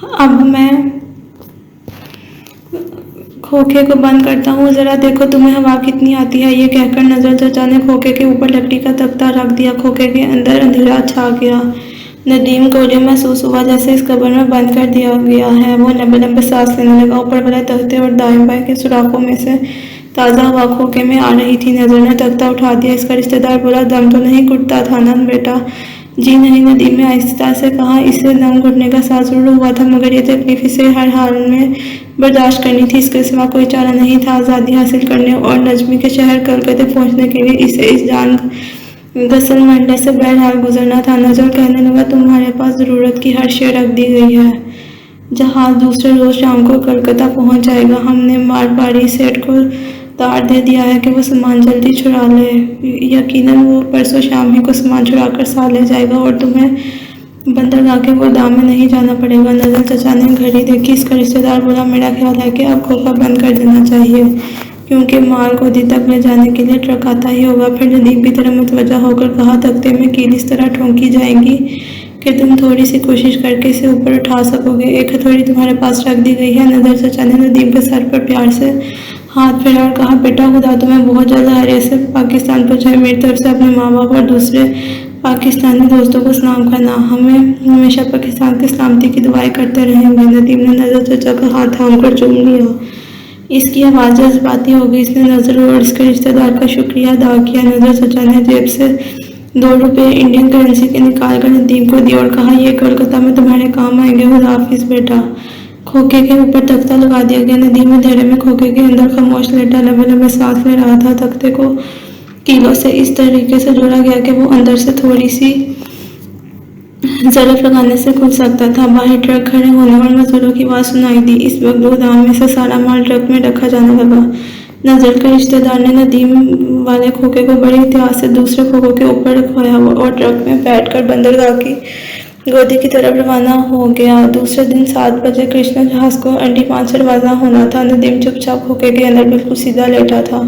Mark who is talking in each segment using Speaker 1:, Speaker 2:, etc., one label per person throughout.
Speaker 1: اب میں کھوکھے کو بند کرتا ہوں، ذرا دیکھو تمہیں ہوا کتنی آتی ہے۔ یہ کہہ کر نزل چچا نے کھوکھے کے اوپر لکڑی کا تختہ رکھ دیا۔ کھوکھے کے اندر اندھیرا چھا گیا۔ ندیم کو یہ محسوس ہوا جیسے اس قبر میں بند کر دیا گیا ہے۔ وہ لمبے لمبے سانس لینے لگا۔ اوپر والے تختے اور دائیں بائیں کے سوراخوں میں سے تازہ ہوا کھوکھے میں آ رہی تھی۔ نزل نے تختہ اٹھا دیا۔ اس کا رشتہ دار بولا، دم تو نہیں گھٹتا تھا نا بیٹا؟ جی نہیں، ندیم نے آہستہ سے کہا۔ اسے دم گھٹنے کا احساس ضرور ہوا تھا، مگر یہ تکلیف اسے ہر حال میں برداشت کرنی تھی۔ اس کے سوا کوئی چارہ نہیں تھا۔ آزادی حاصل کرنے اور نجمی کے شہر کلکتے پہنچنے کے لیے اسے اس جان گسل مرحلے سے بہرحال گزرنا تھا۔ نزل کہنے لگا، تمہارے پاس ضرورت کی ہر شے رکھ دی گئی ہے۔ جہاز دوسرے روز شام کو کلکتہ پہنچ جائے گا۔ ہم نے مارواڑی سیٹھ کو تار دے دیا ہے کہ وہ سامان جلدی چھڑا لے۔ یقیناً وہ پرسوں شام ہی کو سامان چھڑا کر ساتھ لے جائے گا اور تمہیں بندرگاہ کے گودام میں نہیں جانا پڑے گا۔ نزل چچا نے گھڑی دیکھی۔ اس کا رشتہ دار بولا، میرا خیال ہے کہ اب کھوکھا بند کر دینا چاہیے، کیونکہ مال گودی تک لے جانے کے لیے ٹرک آتا ہی ہوگا۔ پھر ندیم کی طرف متوجہ ہو کر کہا، تختے میں کیل اس طرح ٹھونکی جائے گی کہ تم تھوڑی سی کوشش کر کے اسے اوپر اٹھا سکو گے۔ ایک ہتھوڑی تمہارے پاس رکھ دی گئی ہے۔ نزل چچا نے ندیم کے سر پر پیار سے ہاتھ پھیرا اور کہا، بیٹا خدا تمہیں بہت جلد خیریت سے پاکستان پہنچائے۔ میری طرف سے اپنے ماں باپ اور دوسرے پاکستانی دوستوں کو سلام کرنا۔ ہمیں ہمیشہ پاکستان کی سلامتی کی دعائیں کرتے رہیں گے۔ ندیم نے نزل چچا کا ہاتھ تھام کر چوم لیا۔ اس کی آواز جذباتی ہو گئی۔ اس نے نزل اور اس کے رشتہ دار کا شکریہ ادا کیا۔ نزل چچا نے جیب سے 2 روپے انڈین کرنسی کے نکال کر ندیم کو دیے اور کہا، یہ کلکتہ میں تمہارے کام آئیں گے۔ خدا حافظ بیٹا۔ کھوکھے کے اوپر تختہ لگا دیا گیا۔ ندیم اندھیرے میں کھوکھے کے اندر خاموش لیٹا لمبے لمبے سانس لے رہا تھا۔ تختے کو کیلوں سے اس طریقے سے جوڑا گیا کہ وہ اندر سے تھوڑی سی ظرف لگانے سے کھل سکتا تھا۔ باہر ٹرک کھڑے ہونے اور مزدوروں کی آواز سنائی دی۔ اس وقت گودام میں سے سارا مال ٹرک میں رکھا جانے لگا۔ نزل کے رشتہ دار نے ندیم والے کھوکھے کو بڑی احتیاط سے دوسرے کھوکھوں کے اوپر رکھوایا اور ٹرک میں بیٹھ کر بندرگاہ کی گودی کی طرف روانہ ہو گیا۔ دوسرے دن 7 بجے کرشنا جہاز کو انڈیمان سے روانہ ہونا تھا۔ ندیم چپ چاپ کھوکھے کے اندر بالکل سیدھا لیٹا تھا۔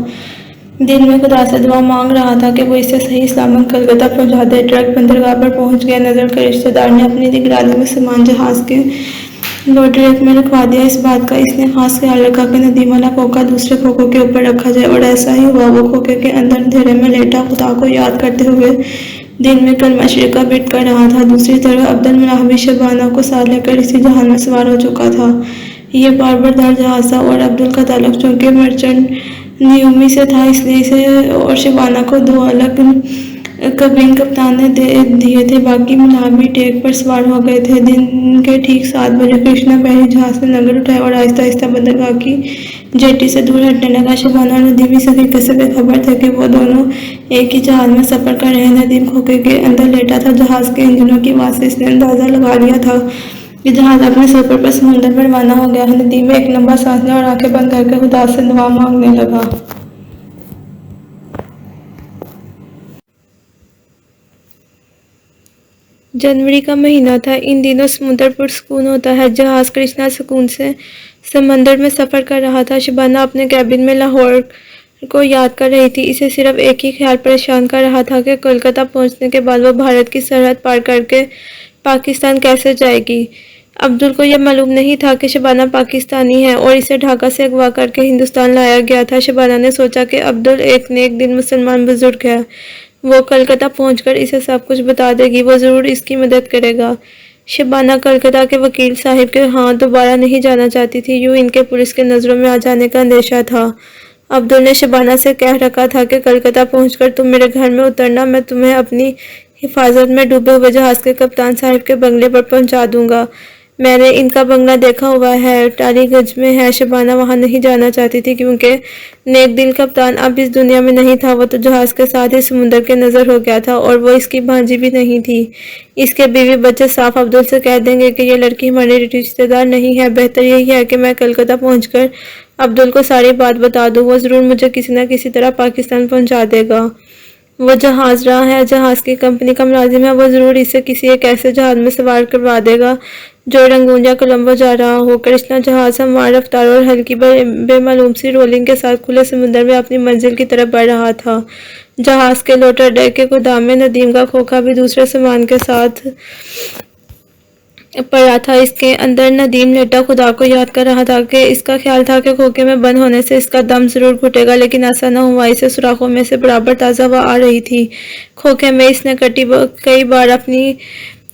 Speaker 1: دل میں خدا سے دعا مانگ رہا تھا کہ وہ اسے صحیح سلامت کلکتہ پہنچا دے۔ ٹرک بندرگاہ پر پہنچ گیا۔ نزل کے رشتہ دار نے اپنی نگرانی میں سامان جہاز کے لوڈ ریک میں رکھوا دیا۔ اس بات کا اس نے خاص خیال رکھا کہ ندیم والا کھوکھا دوسرے کھوکھوں کے اوپر رکھا جائے، اور ایسا ہی ہوا۔ وہ کھوکھے کے اندر اندھیرے میں لیٹا خدا کو یاد کرتے ہوئے دل میں کلمہ شریفہ بٹ کر رہا تھا۔ دوسری طرف عبدالمناف بھی شبانہ کو ساتھ لے کر اسی جہاز میں سوار ہو چکا تھا۔ یہ باربردار جہاز تھا اور عبدل کا تعلق چونکہ مرچنٹ نیومی سے تھا، اس لیے اسے اور شبانہ کو 2 الگ کابین کپتان نے دے دیے تھے۔ باقی مناف بھی ڈیک پر سوار ہو گئے تھے۔ دن کے ٹھیک 7 بجے کرشنا بحری جہاز سے نگر اٹھایا اور آہستہ آہستہ بندرگاہ کی جیٹی سے دور ہٹنے لگا۔ شبانہ اور ندیم اس حقیقت سے بے خبر تھے کہ وہ دونوں ایک ہی جہاز میں سفر کر رہے ہیں۔ ندیم کھوکھے کے اندر لیٹا تھا۔ جہاز کے انجنوں کی آواز سے اس نے اندازہ لگا لیا تھا کہ جہاز اپنے سفر پر سمندر میں روانہ ہو گیا ہے۔ ندیم ایک لمبا سانس لیا اور آنکھیں بند کر کے خدا سے دعا مانگنے لگا۔ جنوری کا مہینہ تھا۔ ان دنوں سمندر پرسکون ہوتا ہے۔ جہاز کرشنا سکون سے سمندر میں سفر کر رہا تھا۔ شبانہ اپنے کیبن میں لاہور کو یاد کر رہی تھی۔ اسے صرف ایک ہی خیال پریشان کر رہا تھا کہ کلکتہ پہنچنے کے بعد وہ بھارت کی سرحد پار کر کے پاکستان کیسے جائے گی۔ عبدل کو یہ معلوم نہیں تھا کہ شبانہ پاکستانی ہے اور اسے ڈھاکہ سے اغوا کر کے ہندوستان لایا گیا تھا۔ شبانہ نے سوچا کہ عبدل ایک نیک دل مسلمان بزرگ ہے، وہ کلکتہ پہنچ کر اسے سب کچھ بتا دے گی، وہ ضرور اس کی مدد کرے گا۔ شبانہ کلکتہ کے وکیل صاحب کے ہاں دوبارہ نہیں جانا چاہتی تھی، یوں ان کے پولیس کے نظروں میں آ جانے کا اندیشہ تھا۔ عبدل نے شبانہ سے کہہ رکھا تھا کہ کلکتہ پہنچ کر تم میرے گھر میں اترنا، میں تمہیں اپنی حفاظت میں ڈوبے ہوئے جہاز کے کپتان صاحب کے بنگلے پر پہنچا دوں گا۔ میں نے ان کا بنگلہ دیکھا ہوا ہے، ٹالی گنج میں ہے۔ شبانہ وہاں نہیں جانا چاہتی تھی کیونکہ نیک دل کپتان اب اس دنیا میں نہیں تھا، وہ تو جہاز کے ساتھ ہی سمندر کے نظر ہو گیا تھا، اور وہ اس کی بھانجی بھی نہیں تھی۔ اس کے بیوی بچے صاف عبدل سے کہہ دیں گے کہ یہ لڑکی ہماری رشتہ دار نہیں ہے۔ بہتر یہی ہے کہ میں کلکتہ پہنچ کر عبدل کو ساری بات بتا دوں، وہ ضرور مجھے کسی نہ کسی طرح پاکستان پہنچا دے گا۔ وہ جہاز راہ ہے، جہاز کی کمپنی کا ملازم ہے، وہ ضرور اسے کسی ایک ایسے جہاز میں سوار کروا دے گا جو رنگون یا کولمبو جا رہا ہو۔ کرشنا جہاز ہموار رفتار اور ہلکی بے معلوم سی رولنگ کے ساتھ کھلے سمندر میں اپنی منزل کی طرف بڑھ رہا تھا۔ جہاز کے لوٹر ڈیک کے گودام میں ندیم کا کھوکھا بھی دوسرے سامان کے ساتھ پڑا تھا۔ اس کے اندر ندیم لیٹا خدا کو یاد کر رہا تھا کہ اس کا خیال تھا کہ کھوکھے میں بند ہونے سے اس کا دم ضرور گھٹے گا، لیکن ایسا نہ ہوا۔ اسے سوراخوں میں سے برابر تازہ ہوا آ رہی تھی۔ کھوکھے میں اس نے کئی بار اپنی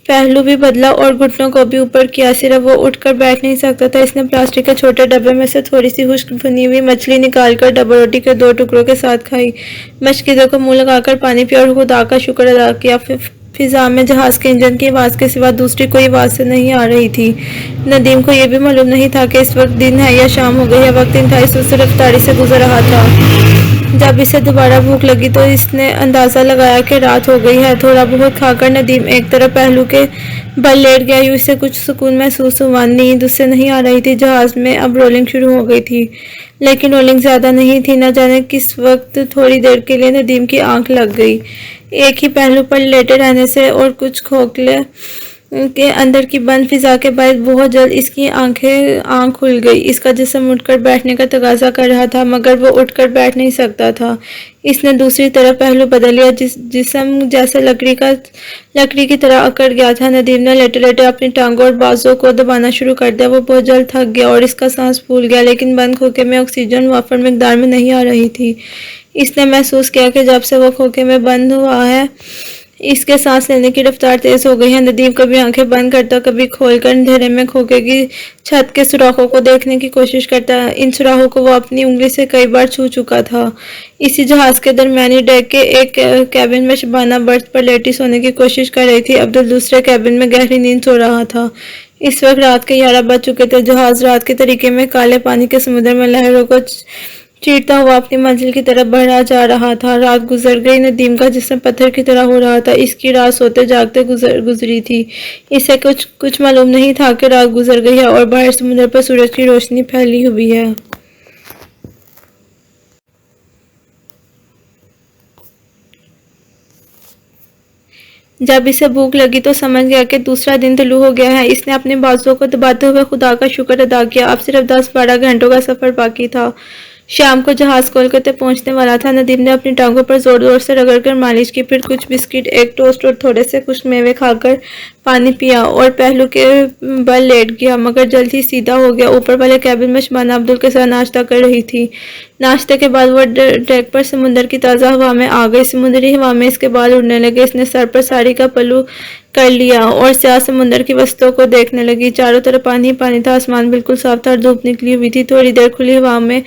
Speaker 1: پہلو بھی بدلا اور گھٹنوں کو بھی اوپر کیا، صرف وہ اٹھ کر بیٹھ نہیں سکتا تھا۔ اس نے پلاسٹک کے چھوٹے ڈبے میں سے تھوڑی سی خشک بھنی ہوئی مچھلی نکال کر ڈبل روٹی کے 2 ٹکڑوں کے ساتھ کھائی، مشکیزوں کو منہ لگا کر پانی پیا اور خدا کا شکر ادا کیا۔ فضا میں جہاز کے انجن کی آواز کے سوا دوسری کوئی آواز سے نہیں آ رہی تھی۔ ندیم کو یہ بھی معلوم نہیں تھا کہ اس وقت دن ہے یا شام ہو گئی ہے، وقت انتہائی سست رفتاری سے گزر رہا تھا۔ جب اسے دوبارہ بھوک لگی تو اس نے اندازہ لگایا کہ رات ہو گئی ہے۔ تھوڑا بہت کھا کر ندیم ایک طرف پہلو کے بل لیٹ گیا، یوں اسے کچھ سکون محسوس ہوا۔ نیند اس سے نہیں آ رہی تھی۔ جہاز میں اب رولنگ شروع ہو گئی تھی، لیکن رولنگ زیادہ نہیں تھی۔ نہ جانے کس وقت تھوڑی دیر کے لیے ندیم کی آنکھ لگ گئی، ایک ہی پہلو پر لیٹے رہنے سے، اور کچھ کھوکھلے کے اندر کی بند فضا کے باعث بہت جلد اس کی آنکھ کھل گئی۔ اس کا جسم اٹھ کر بیٹھنے کا تقاضا کر رہا تھا، مگر وہ اٹھ کر بیٹھ نہیں سکتا تھا۔ اس نے دوسری طرف پہلو بدل لیا، جسم جیسے لکڑی کی طرح اکڑ گیا تھا۔ ندیم نے لیٹے لیٹے اپنی ٹانگوں اور بازوؤں کو دبانا شروع کر دیا۔ وہ بہت جلد تھک گیا اور اس کا سانس پھول گیا، لیکن بند کھوکھے میں آکسیجن وافر مقدار میں نہیں آ رہی تھی۔ اس نے محسوس کیا کہ جب سے وہ کھوکھے میں بند ہوا ہے، اس کے سانس لینے کی رفتار تیز ہو گئی ہے۔ ندیم کبھی آنکھیں بند کرتا، کبھی کھول کر اندھیرے میں کھوکھے کی چھت کے سوراخوں کو دیکھنے کی کوشش کرتا۔ ان سوراخوں کو وہ اپنی انگلی سے کئی بار چھو چکا تھا۔ اسی جہاز کے درمیانی ڈیک کے ایک کیبن میں شبانہ برتھ پر لیٹی سونے کی کوشش کر رہی تھی۔ عبدل دوسرے کیبن میں گہری نیند سو رہا تھا۔ اس وقت رات کے 11 بج چکے تھے۔ جہاز رات کے طریقے میں کالے پانی کے سمندر میں لہروں کو چیرتا ہوا اپنی منزل کی طرف بڑھا جا رہا تھا۔ رات گزر گئی۔ ندیم کا جسم پتھر کی طرح ہو رہا تھا۔ اس کی رات سوتے جاگتے گزری تھی۔ اسے کچھ معلوم نہیں تھا کہ رات گزر گئی ہے اور باہر سمندر پر سورج کی روشنی پھیلی ہوئی ہے۔ جب اسے بھوک لگی تو سمجھ گیا کہ دوسرا دن طلوع ہو گیا ہے۔ اس نے اپنے بازوؤں کو دباتے ہوئے خدا کا شکر ادا کیا۔ اب صرف 10-12 گھنٹوں کا سفر باقی تھا۔ شام کو جہاز کولکتہ پہنچنے والا تھا۔ ندیم نے اپنی ٹانگوں پر زور سے رگڑ کر مالش کی، پھر کچھ بسکٹ، ایک ٹوسٹ اور تھوڑے سے خشک میوے کھا کر پانی پیا اور پہلو کے بل لیٹ گیا، مگر جلد ہی سیدھا ہو گیا۔ اوپر والے کیبن میں شبانہ عبدل کے ساتھ ناشتہ کر رہی تھی۔ ناشتے کے بعد وہ ڈیک پر سمندر کی تازہ ہوا میں آ گئی۔ سمندری ہوا میں اس کے بال اڑنے لگے۔ اس نے سر پر ساڑی کا پلو کر لیا اور سیاہ سمندر کی وسطوں کو دیکھنے لگی۔ چاروں طرف پانی ہی پانی تھا۔ آسمان بالکل صاف تھا اور دھوپ نکلی ہوئی تھی۔ تھوڑی دیر کھلی ہوا میں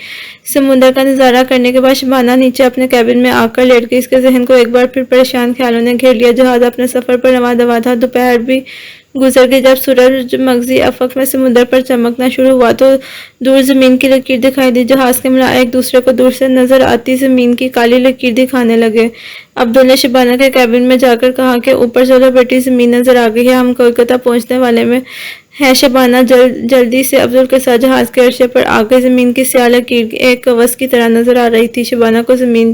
Speaker 1: سمندر کا نظارہ کرنے کے بعد شبانہ نیچے اپنے کیبن میں آ کر لیٹ گئی۔ اس کے ذہن کو ایک بار پھر پریشان خیالوں نے گھیر لیا۔ جہاز اپنے سفر پر رواں دواں تھا۔ دوپہر بھی گزر گئی۔ جب سورج مغزی افق میں سمندر پر چمکنا شروع ہوا تو دور زمین کی لکیر دکھائی دی۔ جہاز کے ملاح ایک دوسرے کو دور سے نظر آتی زمین کی کالی لکیر دکھانے لگے۔ عبدل نے شبانہ کے کیبن میں جا کر کہا کہ اوپر چلو بیٹی، زمین نظر آ گئی ہے، ہم کولکتہ پہنچنے والے میں ہے۔ شبانہ جلدی سے عبدل کے ساتھ جہاز کے عرصے پر آ گئی۔ زمین کی سیاہ لکیر ایک قوس کی طرح نظر آ رہی تھی۔ شبانہ کو زمین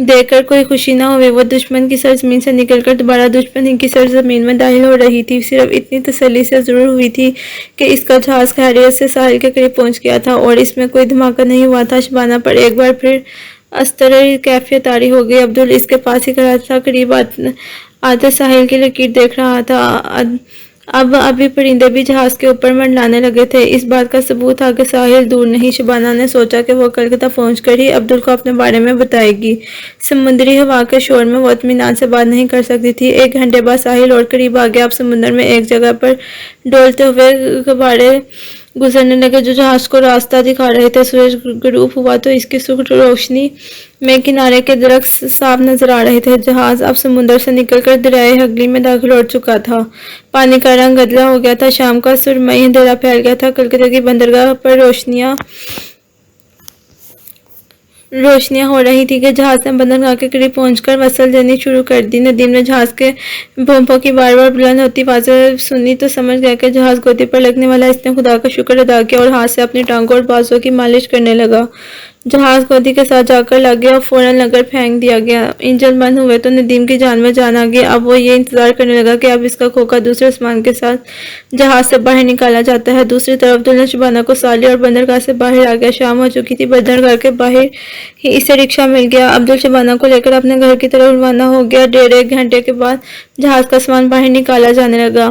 Speaker 1: دیکھ کر کوئی خوشی نہ ہوئی۔ وہ دشمن کی سرزمین سے نکل کر دوبارہ دشمن ہی کی سرزمین میں داخل ہو رہی تھی۔ صرف اتنی تسلی سے ضرور ہوئی تھی کہ اس کا جہاز خیریت سے ساحل کے قریب پہنچ گیا تھا اور اس میں کوئی دھماکہ نہیں ہوا تھا۔ شبانہ پر ایک بار پھر اضطراری کیفیت طاری ہو گئی۔ عبدل اس کے پاس ہی کھڑا تھا، قریب آتے ساحل کی لکیر دیکھ رہا تھا۔ اب ابھی پرندے بھی جہاز کے اوپر منڈلانے لگے تھے۔ اس بات کا ثبوت تھا کہ ساحل دور نہیں۔ شبانہ نے سوچا کہ وہ کولکتہ پہنچ کر ہی عبدل کو اپنے بارے میں بتائے گی۔ سمندری ہوا کے شور میں وہ اطمینان سے بات نہیں کر سکتی تھی۔ 1 گھنٹے بعد ساحل اور قریب آ گیا۔ اب سمندر میں ایک جگہ پر ڈولتے ہوئے غبارے گزرنے لگے جو جہاز کو راستہ دکھا رہے تھے۔ سورج غروب ہوا تو اس کی سرخ روشنی میں کنارے کے درخت صاف نظر آ رہے تھے۔ جہاز اب سمندر سے نکل کر دریائے ہگلی میں داخل ہو چکا تھا۔ پانی کا رنگ گدلا ہو گیا تھا۔ شام کا سرمئی اندھیرا پھیل گیا تھا۔ کلکتہ کی بندرگاہ پر روشنیاں ہو رہی تھی کہ جہاز نے بندرگاہ کے قریب پہنچ کر وصل دینی شروع کر دی۔ ندیم نے جہاز کے بھونپوں کی بار بار بلند ہوتی آوازیں سنی تو سمجھ گیا کہ جہاز گودی پر لگنے والا۔ اس نے خدا کا شکر ادا کیا اور ہاتھ سے اپنی ٹانگوں اور بازوؤں کی مالش کرنے لگا۔ جہاز گودی کے ساتھ جا کر لگ گیا اور فوراً لگر پھینک دیا گیا۔ انجن بند ہوئے تو ندیم کی جان میں جان آ گئی۔ اب وہ یہ انتظار کرنے لگا کہ اب اس کا کھوکھا دوسرے آسمان کے ساتھ جہاز سے باہر نکالا جاتا ہے۔ دوسری طرف عبدل نے شبانہ کو ساتھ لیا اور بندرگاہ سے باہر آ گیا۔ شام ہو چکی تھی۔ بندرگاہ کے باہر ہی اسے رکشہ مل گیا۔ عبدل شبانہ کو لے کر اپنے گھر کی طرف روانہ ہو گیا۔ 1.5 گھنٹے کے بعد جہاز کا سامان باہر نکالا جانے لگا۔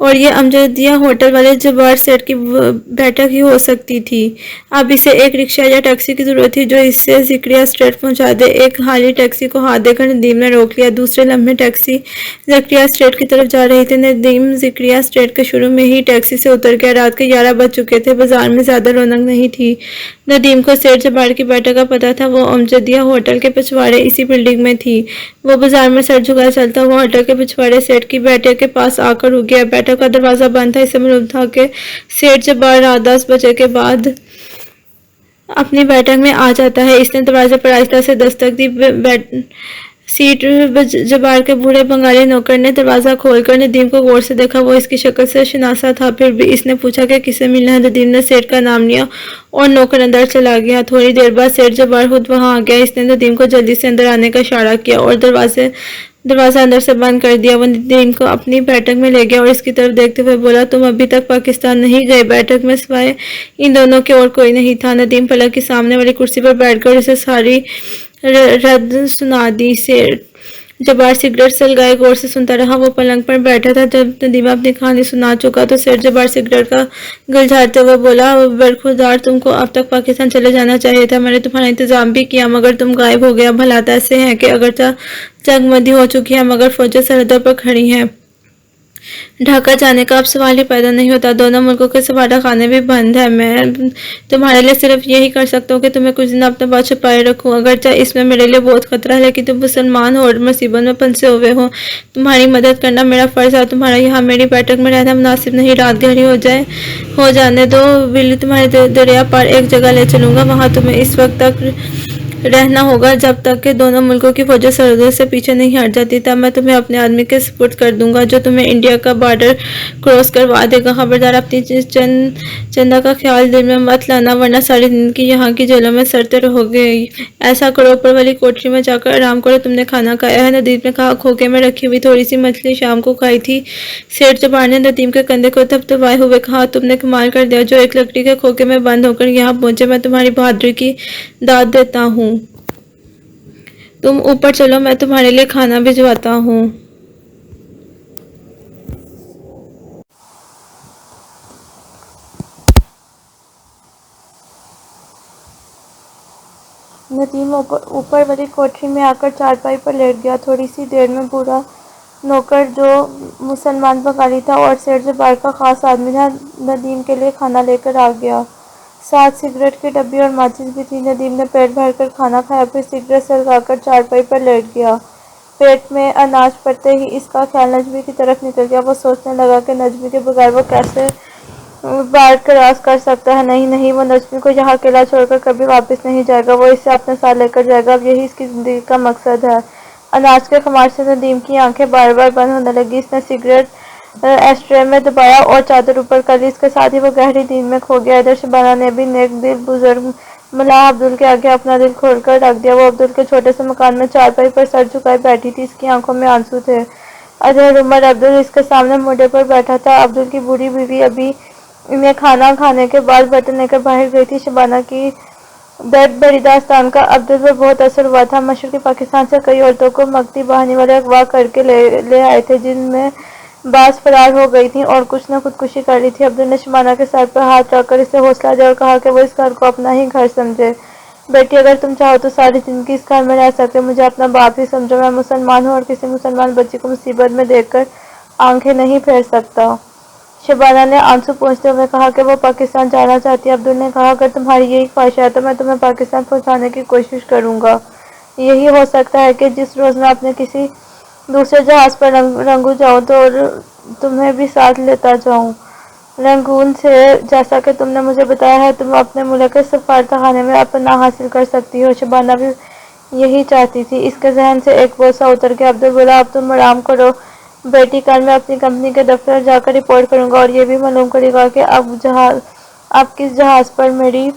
Speaker 1: اور یہ امجدیہ ہوٹل والے جبار سیٹ کی بیٹھک ہی ہو سکتی تھی۔ اب اسے ایک رکشہ یا ٹیکسی کی ضرورت تھی جو اسے زکریا اسٹریٹ پہنچا دے۔ ایک خالی ٹیکسی کو ہاتھ دے کر ندیم نے روک لیا۔ دوسرے لمحے ٹیکسی زکریا اسٹریٹ کی طرف جا رہی تھی۔ ندیم زکریا اسٹریٹ کے شروع میں ہی ٹیکسی سے اتر گیا۔ رات کے 11 بج چکے تھے۔ بازار میں زیادہ رونق نہیں تھی۔ ندیم کو سیٹھ جبار کی بیٹھک کا پتہ تھا۔ وہ امجدیہ ہوٹل کے پچھواڑے اسی بلڈنگ میں تھی۔ وہ بازار میں سر جھکائے چلتا ہوا ہوٹل کے پچھواڑے سیٹھ کی بیٹھک کے پاس آ کر رک گیا۔ بیٹھک کا دروازہ بند تھا۔ اسے معلوم تھا کہ سیٹھ جبار رات 10 بجے کے بعد اپنی بیٹھک میں آ جاتا ہے۔ اس نے دروازے پر آہستہ سے دستک دی۔ سیٹھ جبار کے بوڑھے بنگالی نوکر نے دروازہ کھول کر ندیم کو غور سے دیکھا۔ وہ اس کی شکل سے شناسا تھا، پھر بھی اس نے پوچھا کہ کس سے ملنا ہے۔ ندیم نے سیٹھ کا نام لیا اور نوکر اندر چلا گیا۔ تھوڑی دیر بعد سیٹھ جبار خود وہاں آ گیا۔ اس نے ندیم کو جلدی سے اندر آنے کا اشارہ کیا اور دروازہ اندر سے بند کر دیا۔ وہ ندیم کو اپنی بیٹھک میں لے گیا اور اس کی طرف دیکھتے ہوئے بولا، تم ابھی تک پاکستان نہیں گئے؟ بیٹھک میں سوائے ان دونوں کے اور کوئی نہیں تھا۔ ندیم پلنگ کے سامنے والی کرسی پر بیٹھ گیا اور اسے ساری رد سنا دی۔ سیٹھ جبار سگریٹ سلگائے غور سے سنتا رہا۔ وہ پلنگ پر بیٹھا تھا۔ جب ندیم اپنی کہانی سنا چکا تو سیٹھ جبار سگریٹ کا گل جھاڑتے ہوئے بولا، برخوردار، تم کو اب تک پاکستان چلے جانا چاہیے تھا۔ میں نے تمہارا انتظام بھی کیا مگر تم غائب ہو گئے۔ اب حالات ایسے ہیں کہ اگرچہ جنگ بندی ہو چکی ہے مگر فوجیں سرحدوں پر کھڑی ہیں۔ ڈھاکہ جانے کا اب سوال ہی پیدا نہیں ہوتا۔ دونوں ملکوں کے سفارت خانے بھی بند ہیں۔ میں تمہارے لیے صرف یہی کر سکتا ہوں کہ تمہیں کچھ دن اپنے پاس چھپائے رکھوں۔ اگرچہ اس میں میرے لیے بہت خطرہ ہے لیکن تم مسلمان ہو اور مصیبت میں پھنسے ہوئے ہو۔ تمہاری مدد کرنا میرا فرض ہے اور تمہارا یہاں میری بیٹھک میں رہنا مناسب نہیں۔ رات گہری ہو جانے دو، ولی تمہارے دریا پار ایک جگہ لے چلوں گا۔ وہاں تمہیں اس وقت تک رہنا ہوگا جب تک کہ دونوں ملکوں کی فوجیں سرحدوں سے پیچھے نہیں ہٹ جاتی۔ تب میں تمہیں اپنے آدمی کے سپرد کر دوں گا جو تمہیں انڈیا کا بارڈر کراس کروا دے گا۔ خبردار، اپنی چندہ کا خیال دل میں مت لانا ورنہ ساری زندگی یہاں کی جیلوں میں سڑتے رہو گے۔ ایسا کرو، اوپر والی کوٹری میں جا کر آرام کرو۔ تم نے کھانا کھایا ہے؟ ندیم نے کہا۔ کھوکے میں رکھی ہوئی تھوڑی سی مچھلی شام کو کھائی تھی۔ سیٹھ جبار نے ندیم کے کندھے کو تھپتھپائے ہوئے کہا، تم نے کمال کر دیا جو ایک لکڑی کے کھوکے میں بند ہو کر یہاں پہنچے۔ میں تمہاری بہادری کی داد دیتا ہوں۔ تم اوپر چلو، میں تمہارے لیے کھانا بھجواتا ہوں۔ ندیم اوپر والی کوٹری میں آ کر چارپائی پر لیٹ گیا۔ تھوڑی سی دیر میں بوڑھا نوکر جو مسلمان بنگالی تھا اور سیٹھ جبار کا خاص آدمی تھا ندیم کے لیے کھانا لے کر آ گیا۔ ساتھ سگریٹ کی ڈبی اور ماچس بھی تھی۔ ندیم نے پیٹ بھر کر کھانا کھایا، پھر سگریٹ سلگا کر چارپائی پر لیٹ گیا۔ پیٹ میں اناج پڑتے ہی اس کا خیال نجمی کی طرف نکل گیا۔ وہ سوچنے لگا کہ نجمی کے بغیر وہ کیسے بار کراس کر سکتا ہے۔ نہیں، وہ نجمی کو یہاں اکیلا چھوڑ کر کبھی واپس نہیں جائے گا۔ وہ اسے اپنے ساتھ لے کر جائے گا۔ اب یہی اس کی زندگی کا مقصد ہے۔ اناج کے خمار سے ندیم کی آنکھیں بار بار بند ہونے لگی۔ اس نے سگریٹ ایشٹرے میں دبایا اور چادر اوپر کر لی۔ اس کے ساتھ ہی وہ گہری نیند میں کھو گیا۔ ادھر شبانہ نے بھی نیک دل بزرگ ملا عبدل کے آگے اپنا دل کھول کر رکھ دیا۔ وہ عبدل کے چھوٹے سے مکان میں چارپائی پر سر جھکائے بیٹھی تھی۔ اس کی آنکھوں میں آنسو تھے۔ ادھر عمر عبدل اس کے سامنے موڈے پر بیٹھا تھا۔ عبدل کی بوڑھی بیوی ابھی انہیں کھانا کھانے کے بعد برتن لے کر باہر گئی تھی۔ شبانہ کی درد بھری داستان کا عبدل پر بہت اثر ہوا تھا۔ مشرقی پاکستان سے کئی عورتوں کو مکتی بہانی والے اغوا کر کے لے آئے تھے جن میں بعض فرار ہو گئی تھیں اور کچھ نے خودکشی کر لی تھی۔ عبدل نے شبانہ کے سر پر ہاتھ رکھ کر اسے حوصلہ دیا اور کہا کہ وہ اس گھر کو اپنا ہی گھر سمجھے۔ بیٹی، اگر تم چاہو تو ساری زندگی اس گھر میں رہ سکتے، مجھے اپنا باپ ہی سمجھو۔ میں مسلمان ہوں اور کسی مسلمان بچی کو مصیبت میں دیکھ کر آنکھیں نہیں پھیر سکتا۔ شبانہ نے آنسو پوچھتے ہوئے کہا کہ وہ پاکستان جانا چاہتی ہے۔ عبدل نے کہا، اگر تمہاری یہی خواہش ہے تو میں تمہیں پاکستان پہنچانے کی کوشش کروں گا۔ یہی ہو سکتا ہے کہ جس روز میں اپنے کسی دوسرے جہاز پر رنگون جاؤں تو تمہیں بھی ساتھ لیتا جاؤں۔ رنگون سے، جیسا کہ تم نے مجھے بتایا ہے، تم اپنے ملک کے سفارت خانے میں پناہ حاصل کر سکتی ہو۔ شبانہ بھی یہی چاہتی تھی۔ اس کے ذہن سے ایک بوجھ سا اتر گیا۔ عبدل بولا، اب تم آرام کرو بیٹی، کل میں اپنی کمپنی کے دفتر جا کر رپورٹ کروں گا اور یہ بھی معلوم کروں گا کہ اب کس جہاز پر میری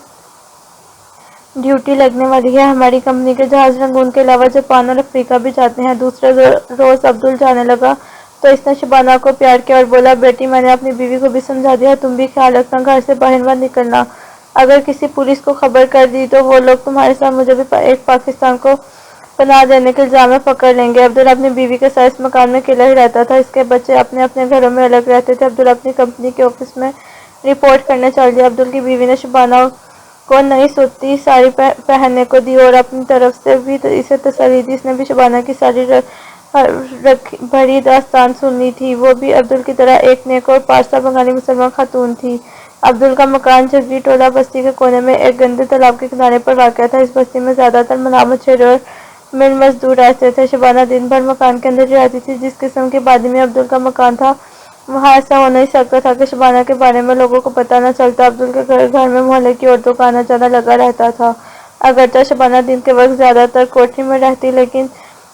Speaker 1: ڈیوٹی لگنے والی ہے۔ ہماری کمپنی کے جہاز رنگون کے علاوہ جاپان اور افریقہ بھی جاتے ہیں۔ دوسرے روز عبدل جانے لگا تو اس نے شبانہ کو پیار کیا اور بولا، بیٹی، میں نے اپنی بیوی کو بھی سمجھا دیا، تم بھی خیال رکھنا، گھر سے باہر مت نکلنا۔ اگر کسی پولیس کو خبر کر دی تو وہ لوگ تمہارے ساتھ مجھے بھی ایک پاکستان کو پناہ دینے کے الزام میں پکڑ لیں گے۔ عبدل اپنی بیوی کے ساتھ اس مکان میں اکیلا ہی رہتا تھا، اس کے بچے اپنے اپنے گھروں میں الگ رہتے تھے۔ عبدل اپنی کمپنی کے آفس میں رپورٹ کرنے چل دیا۔ عبدل کی بیوی نے شبانہ کو نئی سوتی ساڑی پہننے کو دی اور اپنی طرف سے بھی اسے تسلی دی۔ اس نے بھی شبانہ کی ساری بھری داستان سنی تھی۔ وہ بھی عبدل کی طرح ایک نیک اور پارسا بنگالی مسلمان خاتون تھی۔ عبدل کا مکان جھگری ٹولہ بستی کے کونے میں ایک گندے تالاب کے کنارے پر واقع تھا۔ اس بستی میں زیادہ تر ملازم مچھیرے اور مل مزدور رہتے تھے۔ شبانہ دن بھر مکان کے اندر رہتی تھی۔ جس قسم کی آبادی میں عبدل کا مکان تھا، وہاں ایسا ہو نہیں سکتا تھا کہ شبانہ کے بارے میں لوگوں کو پتہ نہ چلتا۔ عبدل کے گھر میں محلے کی عورتوں کا آنا جانا لگا رہتا تھا۔ اگرچہ شبانہ دن کے وقت زیادہ تر کوٹھی میں رہتی، لیکن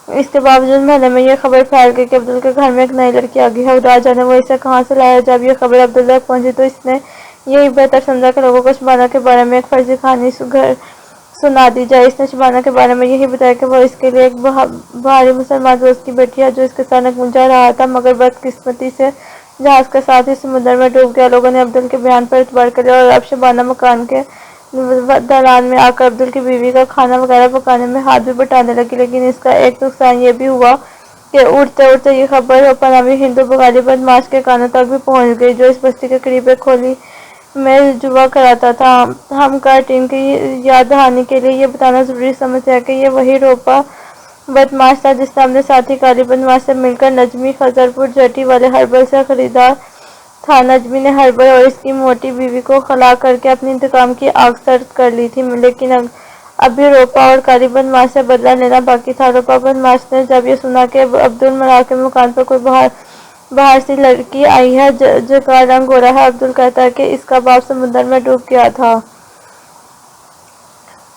Speaker 1: اس کے باوجود محلے میں یہ خبر پھیل گئی کہ عبدل کے گھر میں ایک نئی لڑکی آ گئی ہے۔ خدا جانے وہ اسے کہاں سے لایا۔ جب یہ خبر عبدل تک پہنچی تو اس نے یہی بہتر سمجھا کہ لوگوں کو شبانہ کے بارے میں ایک فرضی کہانی سنا دی جائے۔ اس نے شبانہ کے بارے میں یہی بتایا کہ وہ اس کے لیے ایک باہری مسلمان دوست کی بیٹی ہے جو اس کے ساتھ نکل جا رہا تھا، مگر بدقسمتی سے جہاز کے ساتھ ہی سمندر میں ڈوب گیا۔ لوگوں نے عبدل کے بیان پر اعتبار کر لیا اور اب شبانہ مکان کے دالان میں آ کر عبدل کی بیوی کا کھانا وغیرہ پکانے میں ہاتھ بھی بٹانے لگی۔ لیکن اس کا ایک نقصان یہ بھی ہوا کہ اڑتے اڑتے یہ خبر پناہی ہندو بنگالی بدماش کے کانوں تک بھی پہنچ گئی، جو اس بستی کے قریب ایک کھولی میں جوا کراتا تھا۔ ہم ٹیم کی یاد دہانی کے لیے یہ بتانا ضروری سمجھتے ہیں کہ یہ وہی روپا بدماش تھا جس نے اپنے ساتھی کالی بدماش سے مل کر نجمی خضرپور جٹی والے ہربل سے خریدا تھا۔ نجمی نے ہربل اور اس کی موٹی بیوی کو خلا کر کے اپنی انتقام کی آگ سرد کر لی تھی، لیکن ابھی روپا اور کالی بدماش سے بدلہ لینا باقی تھا۔ روپا بدماش نے جب یہ سنا کہ عبدل ملال کے مکان پر کوئی باہر سے لڑکی آئی ہے جس کا رنگ گورا ہے، عبدل کہتا ہے کہ اس کا باپ سمندر میں ڈوب گیا تھا،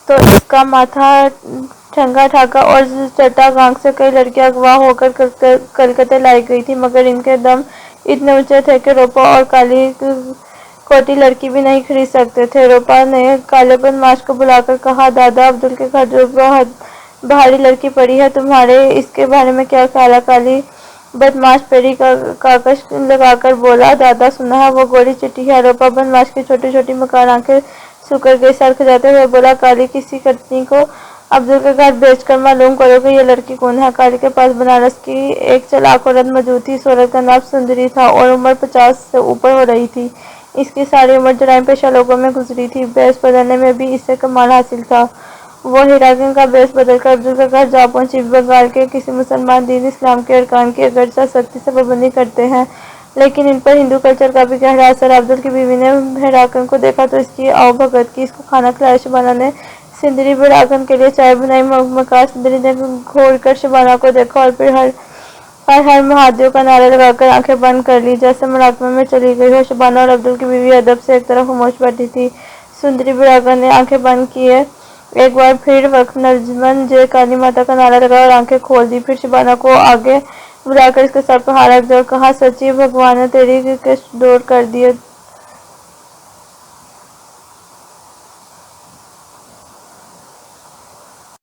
Speaker 1: تو اس کا ماتھا ٹھنگا ٹھاکا اور چٹاگانگ سے کئی لڑکیاں اغوا ہو کر کلکتے لائی گئی تھیں، مگر ان کے دم اتنے اونچے تھے کہ روپا اور کالی کوٹی لڑکی بھی نہیں خرید سکتے تھے۔ روپا نے کالے بدماش کو بلا کر کہا، دادا، عبدل کے گھر جو باہری لڑکی پڑی ہے، تمہارے اس کے بارے میں کیا خیال ہے؟ کالی بدماش پیری کاکش لگا کر بولا، دادا، سنا ہے وہ گوری چٹی ہے۔ روپا بدماش کی چھوٹی چھوٹی مکار آنکھیں سکڑ گئی، سر کھجاتے ہوئے بولا، کالی، کسی کتنی کو عبدل کا گھر بیچ کر معلوم کرو کہ یہ لڑکی کون ہے۔ کالی کے پاس بنارس کی ایک چالاک عورت موجود تھی۔ اس عورت کا نام سندری تھا اور عمر 50 سے اوپر ہو رہی تھی۔ اس کی ساری عمر جرائم پیشہ لوگوں میں گزری تھی۔ بیس بدلنے میں بھی اسے کمال حاصل تھا۔ وہ ہیراگن کا بیس بدل کر عبدل کے گھر جا پہنچی۔ بنگال کے کسی مسلمان دین اسلام کے ارکان کی اگرچہ سختی سے پابندی کرتے ہیں، لیکن ان پر ہندو کلچر کا بھی گہرا اثر ہے۔ عبدل کی بیوی نے ہیراگن کو دیکھا تو اس کی آؤ بھگت کی، اس کو کھانا کھلایا۔ شبانہ نے سندری ہیراگن کے لیے چائے بنائی، مکار سندری نے گھور کر شبانہ کو دیکھا اور پھر ہر مہادیو کا نعرہ لگا کر آنکھیں بند کر لی، جیسے ملاقمے میں چلی گئی ہو۔ شبانہ اور عبدل کی بیوی ادب سے ایک طرف خاموش بیٹھی تھی۔ سندری ہیراگن نے آنکھیں بند کیے ایک بار پھر وقف نظمن جے کالی ماتا کا نعرہ لگایا اور آنکھیں کھول دی۔ پھر شبانہ کو آگے بلا کر اس کے سر پر ہاتھ رکھ دیا اور کہا، سچی بھگوان نے تیری کشت دور کر دیے،